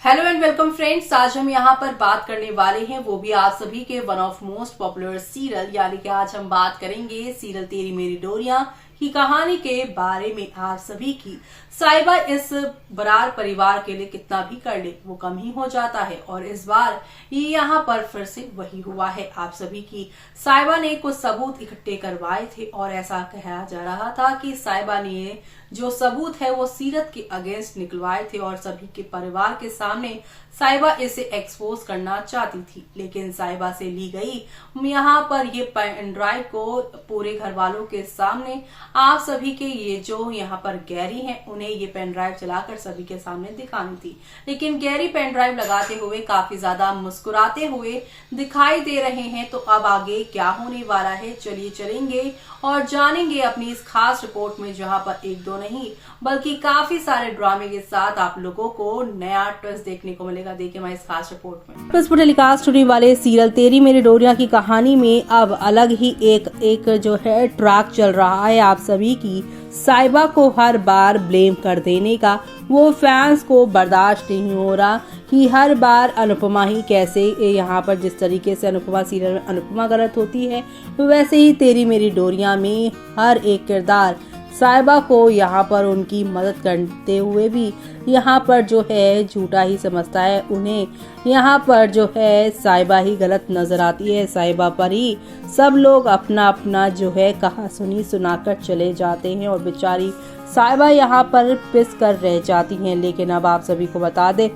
Hello and welcome friends. आज हम यहाँ पर बात करने वाले हैं वो भी आप सभी के one of most popular serial, यानी कि आज हम बात करेंगे सीरियल तेरी मेरी डोरियां की कहानी के बारे में। आप सभी की साहिबा इस बरार परिवार के लिए कितना भी कर ले वो कम ही हो जाता है, और इस बार ये यहाँ पर फिर से वही हुआ है। आप सभी की साहिबा ने कुछ सबूत इकट्ठे करवाए थे और ऐसा कहा जा रहा था कि साहिबा ने जो सबूत है वो सीरत के अगेंस्ट निकलवाए थे और सभी के परिवार के सामने साहिबा इसे एक्सपोज करना चाहती थी, लेकिन साहिबा से ली गई यहाँ पर ये पेन ड्राइव को पूरे घर वालों के सामने आप सभी के ये जो यहाँ पर गैरी हैं उन्हें ये पेन ड्राइव चलाकर सभी के सामने दिखानी थी। लेकिन गैरी पेन ड्राइव लगाते हुए काफी ज्यादा मुस्कुराते हुए दिखाई दे रहे हैं। तो अब आगे क्या होने वाला है, चलिए चलेंगे और जानेंगे अपनी इस खास रिपोर्ट में, जहां पर एक दो नहीं बल्कि काफी सारे ड्रामे के साथ आप लोगों को नया ट्विस्ट देखने को मिलेगा। देखिए हमारी इस खास रिपोर्ट में। प्लस टेलीकास्ट होने वाले सीरियल तेरी मेरी डोरियां की कहानी में अब अलग ही एक जो है ट्रैक चल रहा है आप सभी की साहिबा को हर बार ब्लेम कर देने का। वो फैंस को बर्दाश्त नहीं हो रहा कि हर बार अनुपमा ही कैसे, यहाँ पर जिस तरीके से अनुपमा सीरियल में अनुपमा गलत होती है वैसे ही तेरी मेरी डोरियां में हर एक किरदार साहिबा को यहाँ पर उनकी मदद करते हुए भी यहाँ पर जो है झूठा ही समझता है। उन्हें यहाँ पर जो है साहिबा ही गलत नजर आती है, साहिबा पर ही सब लोग अपना अपना जो है कहा सुनी सुनाकर चले जाते हैं और बेचारी साहिबा यहाँ पर पिस कर रह जाती हैं। लेकिन अब आप सभी को बता दें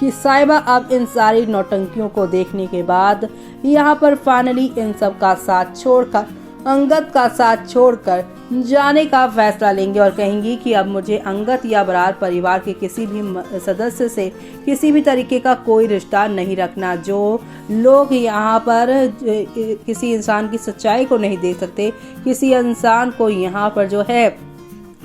कि साहिबा अब इन सारी नौटंकियों को देखने के बाद यहाँ पर फाइनली इन सब का साथ छोड़कर, अंगद का साथ छोड़कर जाने का फैसला लेंगे और कहेंगी कि अब मुझे अंगद या बरार परिवार के किसी भी सदस्य से किसी भी तरीके का कोई रिश्ता नहीं रखना। जो लोग यहाँ पर किसी इंसान की सच्चाई को नहीं देख सकते, किसी इंसान को यहाँ पर जो है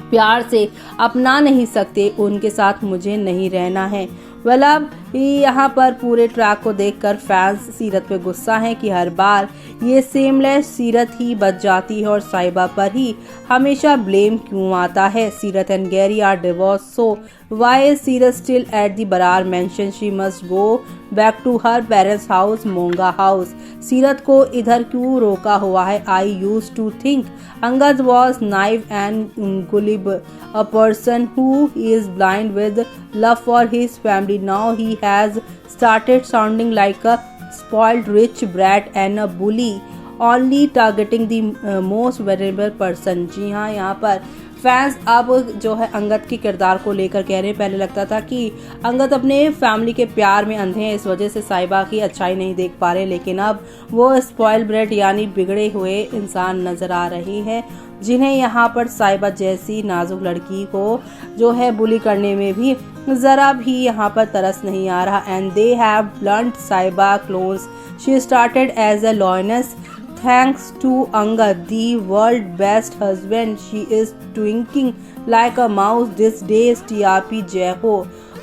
प्यार से अपना नहीं सकते, उनके साथ मुझे नहीं रहना है। अब यहाँ पर पूरे ट्रैक को देखकर फैंस सीरत पे गुस्सा है कि हर बार ये सेमलेस सीरत ही बच जाती है और साहिबा पर ही हमेशा ब्लेम क्यों आता है। Seerat and Gary are divorce, so why is Seerat still at the Brar mansion? She must go back to her parents house, Monga house. Seerat को इधर क्यों रोका हुआ है? I used to think Angad was naive and gullible, a person who is blind with love for his family. Now he has started sounding like a spoiled rich brat and a bully, only targeting the most vulnerable person. जी हाँ, यहाँ पर fans अब जो है अंगद के किरदार को लेकर कह रहे हैं। पहले लगता था कि अंगद अपने फैमिली के प्यार में अंधे हैं, इस वजह से साहिबा की अच्छाई नहीं देख पा रहे, लेकिन अब वो स्पॉइल ब्रेड यानी बिगड़े हुए इंसान नजर आ रहे हैं, जिन्हें यहाँ पर साहिबा जैसी नाजुक लड़की को जो है बुली करने में भी जरा भी यहाँ पर तरस नहीं आ रहा। And they have learned Sahiba clones, she started as a lioness. Thanks to Angad, the world best husband, she is twinkling like a mouse these days. TRP जय हो।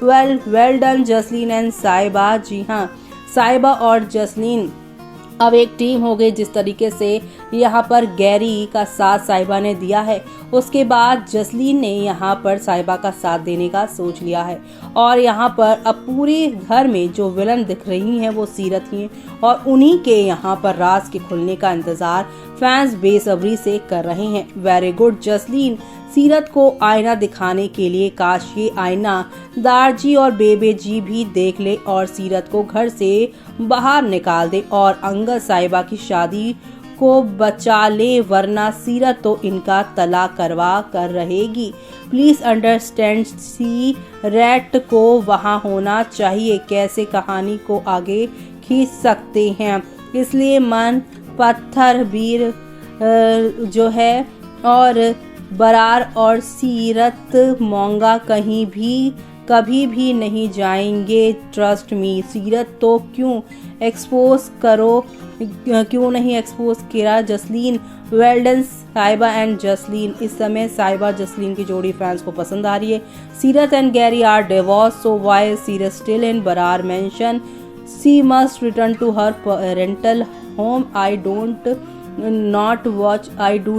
well done जसलीन एंड साहिबा। जी हाँ, साहिबा और जसलीन अब एक टीम हो गई। जिस तरीके से यहाँ पर गैरी का साथ साहिबा ने दिया है, उसके बाद जसलीन ने यहाँ पर साहिबा का साथ देने का सोच लिया है और यहाँ पर अब पूरे घर में जो विलन दिख रही हैं वो सीरत ही हैं और उन्हीं के यहाँ पर राज के खुलने का इंतजार फैंस बेसब्री से कर रहे हैं। वेरी गुड जसलीन, सीरत को आईना दिखाने के लिए काश ये आईना दारजी और बेबे जी भी देख ले और सीरत को घर से बाहर निकाल दे और अंगद साहिबा की शादी को बचा ले, वरना सीरत तो इनका तलाक करवा कर रहेगी। प्लीज अंडरस्टैंड, सी रैट को वहाँ होना चाहिए। कैसे कहानी को आगे खींच सकते हैं, इसलिए मन पत्थर वीर जो है और बरार और सीरत मोंगा कहीं भी कभी भी नहीं जाएंगे। Trust me. सीरत तो क्यों नहीं एक्सपोज किया जसलीन? वेल डन साहिबा एंड जसलीन। इस समय साहिबा जसलीन की जोड़ी फैंस को पसंद आ रही है। Seerat and Gary are divorce, so why is Seerat still in Brar mansion? She must return to her parental home. I do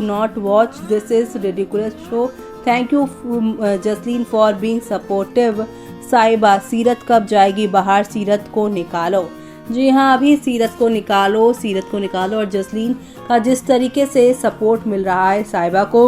not watch. This is ridiculous show. Thank you Jasleen for being supportive. साहिबा सीरत कब जाएगी बाहर, सीरत को निकालो। जी हाँ, अभी सीरत को निकालो और जसलीन का जिस तरीके से सपोर्ट मिल रहा है साहिबा को,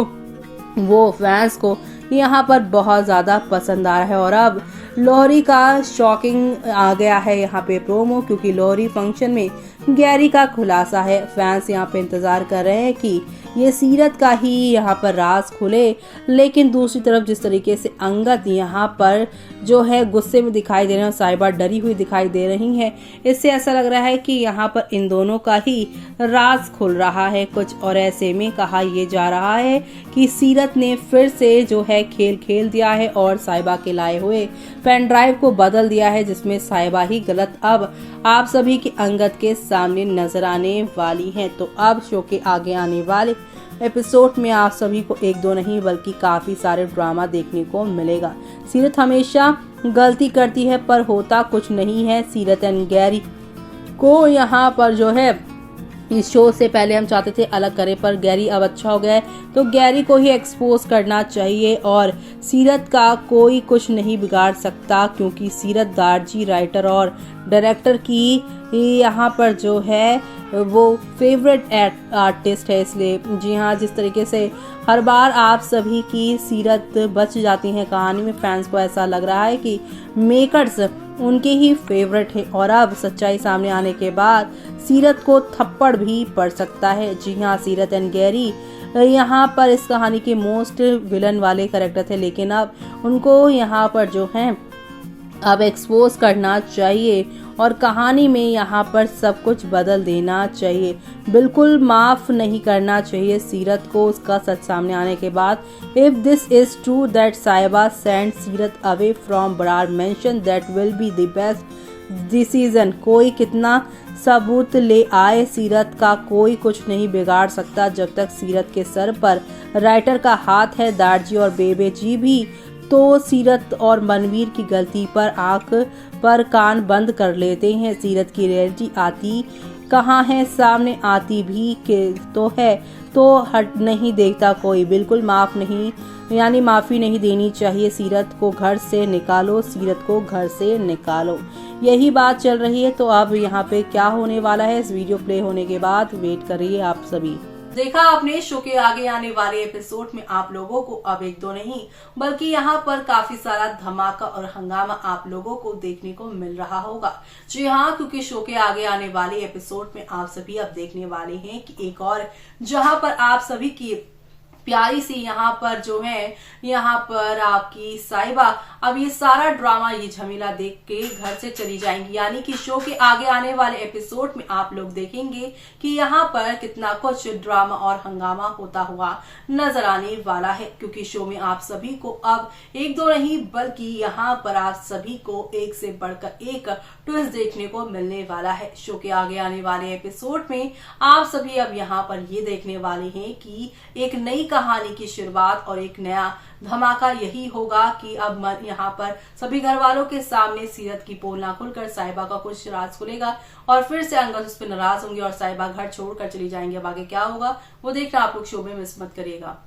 वो फैंस को यहाँ पर बहुत ज़्यादा पसंद आ रहा है। और अब लोहरी का शॉकिंग आ गया है यहाँ पे प्रोमो, क्योंकि लोहरी फंक्शन में गैरी का खुलासा है। फैंस यहाँ पे इंतज़ार कर रहे हैं कि ये सीरत का ही यहाँ पर राज खुले, लेकिन दूसरी तरफ जिस तरीके से अंगद यहाँ पर जो है गुस्से में दिखाई दे रहे हैं, साहिबा डरी हुई दिखाई दे रही है, इससे ऐसा लग रहा है कि यहाँ पर इन दोनों का ही राज खुल रहा है कुछ। और ऐसे में कहा यह जा रहा है कि सीरत ने फिर से जो है खेल खेल दिया है और साहिबा के लाए हुए पेन ड्राइव को बदल दिया है, जिसमें साहिबा ही गलत अब आप सभी के अंगद के सामने नजर आने वाली हैं। तो अब शो के आगे आने वाले एपिसोड में आप सभी को एक दो नहीं बल्कि काफी सारे ड्रामा देखने को मिलेगा। सीरत हमेशा गलती करती है पर होता कुछ नहीं है। सीरत एंड गैरी को यहाँ पर जो है इस शो से पहले हम चाहते थे अलग करें, पर गैरी अब अच्छा हो गया है, तो गैरी को ही एक्सपोज करना चाहिए और सीरत का कोई कुछ नहीं बिगाड़ सकता, क्योंकि सीरत दारजी राइटर और डायरेक्टर की यहाँ पर जो है वो फेवरेट आर्टिस्ट है। इसलिए जी हाँ, जिस तरीके से हर बार आप सभी की सीरत बच जाती हैं कहानी में, फैंस को ऐसा लग रहा है कि मेकर्स उनके ही फेवरेट है। और अब सच्चाई सामने आने के बाद सीरत को थप्पड़ भी पड़ सकता है। जी हाँ, सीरत एंड गैरी यहाँ पर इस कहानी के मोस्ट विलन वाले कैरेक्टर थे, लेकिन अब उनको यहाँ पर जो है अब एक्सपोज करना चाहिए और कहानी में यहाँ पर सब कुछ बदल देना चाहिए। बिल्कुल माफ नहीं करना चाहिए सीरत को उसका सच सामने आने के बाद। If this is true that Sahiba send Seerat away from Brar mansion, that will be the best decision. कोई कितना सबूत ले आए, सीरत का कोई कुछ नहीं बिगाड़ सकता जब तक सीरत के सर पर राइटर का हाथ है। दारजी और बेबे जी भी तो सीरत और मनवीर की गलती पर आंख पर कान बंद कर लेते हैं। सीरत की रियलिटी आती कहाँ है, सामने आती भी के तो है, तो हट नहीं देखता कोई। बिल्कुल माफ नहीं, यानी माफ़ी नहीं देनी चाहिए। सीरत को घर से निकालो, सीरत को घर से निकालो, यही बात चल रही है। तो अब यहाँ पे क्या होने वाला है, इस वीडियो प्ले होने के बाद वेट करिए आप सभी। देखा आपने शो के आगे आने वाले एपिसोड में आप लोगों को अब एक दो नहीं बल्कि यहाँ पर काफी सारा धमाका और हंगामा आप लोगों को देखने को मिल रहा होगा। जी हाँ, क्योंकि शो के आगे आने वाले एपिसोड में आप सभी अब देखने वाले हैं कि एक और जहाँ पर आप सभी की प्यारी सी यहाँ पर जो है यहाँ पर आपकी साहिबा अब ये सारा ड्रामा ये झमेला देख के घर से चली जाएंगी। यानी कि शो के आगे आने वाले एपिसोड में आप लोग देखेंगे कि यहाँ पर कितना कुछ ड्रामा और हंगामा होता हुआ नजर आने वाला है, क्योंकि शो में आप सभी को अब एक दो नहीं बल्कि यहाँ पर आप सभी को एक से बढ़कर एक ट्विस्ट देखने को मिलने वाला है। शो के आगे आने वाले एपिसोड में आप सभी अब यहाँ पर ये देखने वाले हैं कि एक नई कहानी की शुरुआत और एक नया धमाका यही होगा कि अब यहाँ पर सभी घर वालों के सामने सीरत की पोल ना खुलकर साहिबा का कुछ राज खुलेगा और फिर से अंगद उस पर नाराज होंगे और साहिबा घर छोड़कर चली जाएंगे। अब आगे क्या होगा वो देखना आप लोग शो में मिस मत करिएगा।